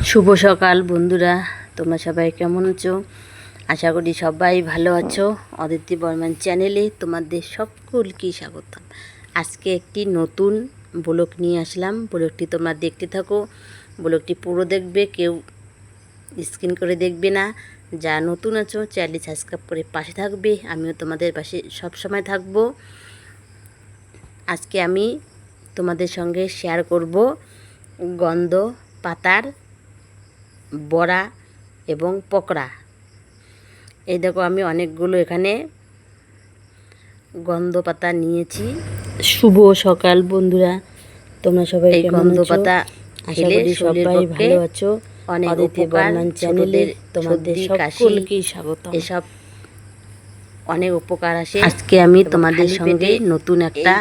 শুভ সকাল বন্ধুরা, তোমরা সবাই কেমন আছো? আশা করি সবাই ভালো আছো। অদিতি বর্মন চ্যানেলে তোমাদের সকলকে স্বাগতম। আজকে একটি নতুন ব্লগ নিয়ে আসলাম। ব্লগটি তোমরা দেখতে থাকো। ব্লগটি পুরো দেখবে, কেউ স্ক্রিন করে দেখবে না। যা নতুন আছো চ্যানেলটি সাবস্ক্রাইব করে পাশে থাকবে। আমিও তোমাদের পাশে সবসময় থাকবো। আজকে আমি তোমাদের সঙ্গে শেয়ার করব গন্ধ পাতার বড়া এবং পকোড়া। এই দেখো, আমি অনেকগুলো এখানে গন্ধ পাতা নিয়েছি। শুভ সকাল বন্ধুরা, তোমরা সবাই এই গন্ধ পাতা আশা করি সবাই ভালো আছো। অনেক উপকার চ্যানেলে তোমাদের সকলকে স্বাগত। এসব অনেক উপকার আসে। আজকে আমি তোমাদের সঙ্গে নতুন একটা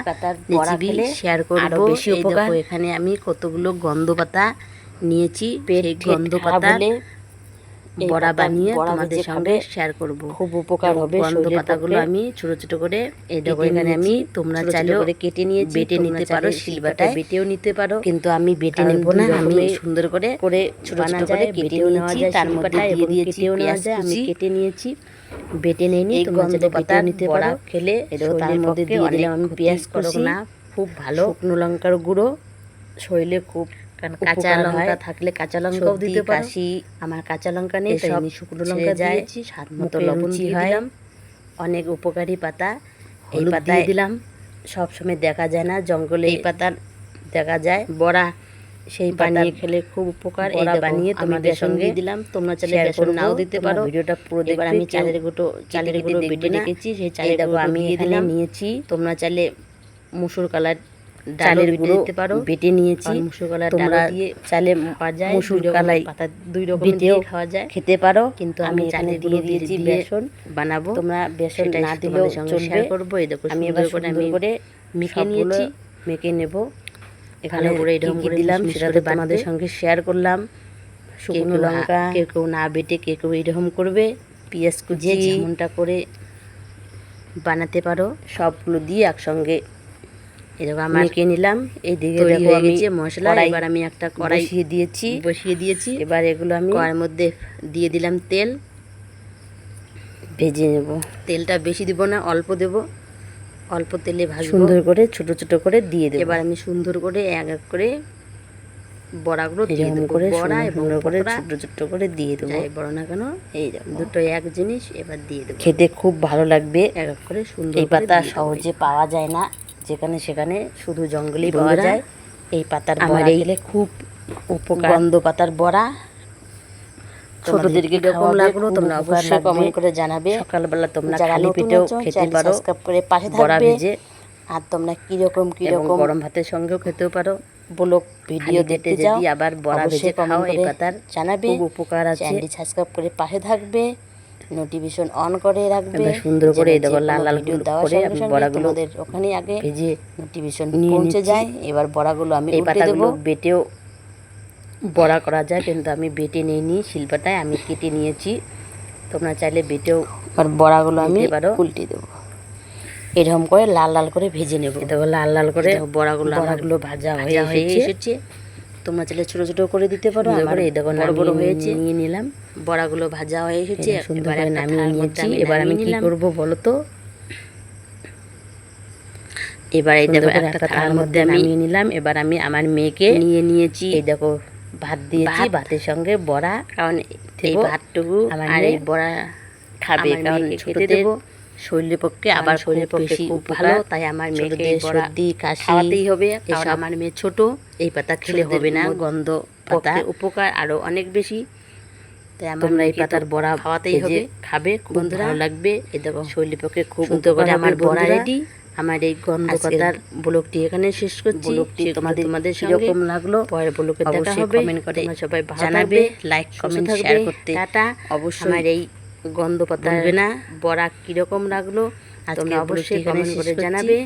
রেসিপি শেয়ার করব। বেশি উপকার। এখানে আমি কতগুলো গন্ধ পাতা নিয়েছি। সেই গন্ধ পাতা বড়া বানিয়ে তোমাদের সঙ্গে শেয়ার করব। খুব উপকার হবে। গন্ধ পাতাগুলো আমি ছোট ছোট করে এই দেখো এখানে আমি, তোমরা চাইলে কেটে নিয়েছি, বেটে নিতে পারো, শিলবাটায় বেটেও নিতে পারো, কিন্তু আমি বেটে নেব না। আমি সুন্দর করে ছোট ছোট করে কেটেও নেওয়া যায়, তার মধ্যে দিয়ে দিয়েছি পেঁয়াজ কুচি, কেটে নিয়েছি, বেটে নেইনি। তোমরা চাইলে বেটেও নিতে পারো। খেলে তার মধ্যে দিয়ে দিলাম আমি পেঁয়াজ কুচি, না খুব ভালো, শুকনো লঙ্কার গুঁড়ো, শরীরে খুব, কারণ কাঁচা লঙ্কা থাকলে কাঁচা লঙ্কাও দিতে পারো। আমার কাঁচা লঙ্কা নেই, তাই আমি শুকনো লঙ্কা দিয়েছি। স্বাদ মতো লবণ দিয়ে দিলাম। অনেক উপকারী পাতা। এই পাতা দিলাম। সবসময় দেখা যায় না জঙ্গলে, এই পাতা দেখা যায় বড়া, সেই বানিয়ে খেলে খুব উপকার। বড়া বানিয়ে তোমাদের সঙ্গে দিলাম। তোমরা চাইলে বেসন নাও দিতে পারো। ভিডিওটা পুরো দেখবে। আমি চালের গুঁড়ো বেটে রেখেছি, সেই চালের গুঁড়ো আমি এখানে নিয়েছি। তোমরা চাইলে মুসুর কালার চালের গুঁড়ো দিতে পারো, বেটে নিয়েছি। মুসুর কালার তোমরা দিয়ে চালে ভাজায়, মুসুর কালাই পাতা দুই রকম দিয়ে খাওয়া যায়, খেতে পারো। কিন্তু আমি চালে দিয়ে দিয়েছি বেসন বানাবো। তোমরা বেসন না দিলেও চলবে। করবো। এই দেখো আমি এবার করে মেখে নিয়েছি, মেখে নেব। এখানে করে এরকম করে দিলাম, সেটা তোমাদের সঙ্গে শেয়ার করলাম। শুকনো লঙ্কা কেউ কেউ না বেটে, কেউ কেউ এরকম করবে। পেঁয়াজ কুচি যেমনটা করে বানাতে পারো, সবগুলো দিয়ে একসঙ্গে এরকম আমি মেখে নিলাম। এইদিকে দেখো আমি মশলা, এবার আমি একটা কড়াই বসিয়ে দিয়েছি। এবার এগুলো আমি কড়াইয়ের মধ্যে দিয়ে দিলাম তেল, ভেজে নেব। তেলটা বেশি দিব না, অল্প দেব, অল্প তেলে ভাজবো। সুন্দর করে ছোট ছোট করে দিয়ে দেব। এবার আমি সুন্দর করে এক এক করে বড়াগুলো দিয়ে দেবো। বড়া এবং করে ছোট ছোট করে দিয়ে দেবো। বড় না কেন, এই দুটো এক জিনিস। এবার দিয়ে দেবো। খেতে খুব ভালো লাগবে। এক এক করে সুন্দর। এই পাতা সহজে পাওয়া যায় না, যেখানে সেখানে শুধু জঙ্গলেই পাওয়া যায়। এই পাতার বড়া খেলে খুব উপকার। গন্ধ পাতার বড়া ছোটদেরকে কিরকম লাগলো তোমরা অবশ্যই কমেন্ট করে জানাবে। সকালবেলা তোমরা খালি পেটেও খেতে পারো, সাবস্ক্রাইব করে পাশে বড়া ভেজে। আর তোমরা কিরকম গরম ভাতের সঙ্গেও খেতেও পারো। ব্লগ ভিডিও দেখতে যদি আবার বড়া ভেজে খাও, এই পাতার জানাবে, খুব উপকার আছে। চ্যানেলটি সাবস্ক্রাইব করে পাশে থাকবে, নোটিফিকেশন অন করে রাখবে। সুন্দর করে এই দেখো লাল লাল করে আমি বড়াগুলো ওখানে আগে ভেজে নোটিফিকেশন পৌঁছে যায়। এবার বড়াগুলো আমি এই পাতাগুলো বেটেও বড়া করা যায়, কিন্তু আমি বেটে নিইনি, শিলপাটায় আমি কেটে নিয়েছি। তোমরা চাইলে বেটেও আর বড়াগুলো আমি উল্টে দেবো। এরকম করে লাল লাল করে ভেজে নেব। দেখো লাল লাল করে বড়াগুলো ভাজা হয়ে এসেছে। তোমরা চাইলে ছোটো ছোটো করে দিতে পারো। আমার এই দেখো বড় বড় হয়েছে, নিয়ে নিলাম। বড়াগুলো ভাজা হয়ে এসেছে, সুন্দর করে নামিয়ে নিয়েছি। এবার আমি কি করব বলো তো? এবার এই দেখো একটা থালার মধ্যে নামিয়ে নিলাম। এবার আমি আমার মেয়েকে নিয়ে নিয়েছি। এই দেখো ভাত দিয়েছি, ভাতের সঙ্গে বড়া, কারণ এই ভাতটুকু আর এই বড়া খাবে, কারণ খেতে দেবো। শরীরের পক্ষে, আবার শরীরের পক্ষে খুব ভালো। তাই আমার মেয়েকে সর্দি কাশি খাওয়াতেই হবে, কারণ আমার মেয়ে ছোট। এই পাতা খেলে হবে না, গন্ধ পাতা উপকার আরো অনেক বেশি। তাই তোমরা এই পাতার বড়া খাওয়াতেই হবে, খাবে, খুব ভালো লাগবে। এই দেখো শরীরের পক্ষে খুব উপকার। আমার বড়া রেডি। আমার এই গন্ধ পাতার ব্লগটি এখানে শেষ করছি। ব্লগটি তোমাদের কিরকম লাগলো পরের ব্লগে দেখা হবে। কমেন্ট করে সবাই জানাবে, লাইক কমেন্ট শেয়ার করতে। টাটা। অবশ্যই আমার এই গন্ধ পাতা না বড়া কিরকম লাগলো তোমরা অবশ্যই কমেন্ট করে জানাবে।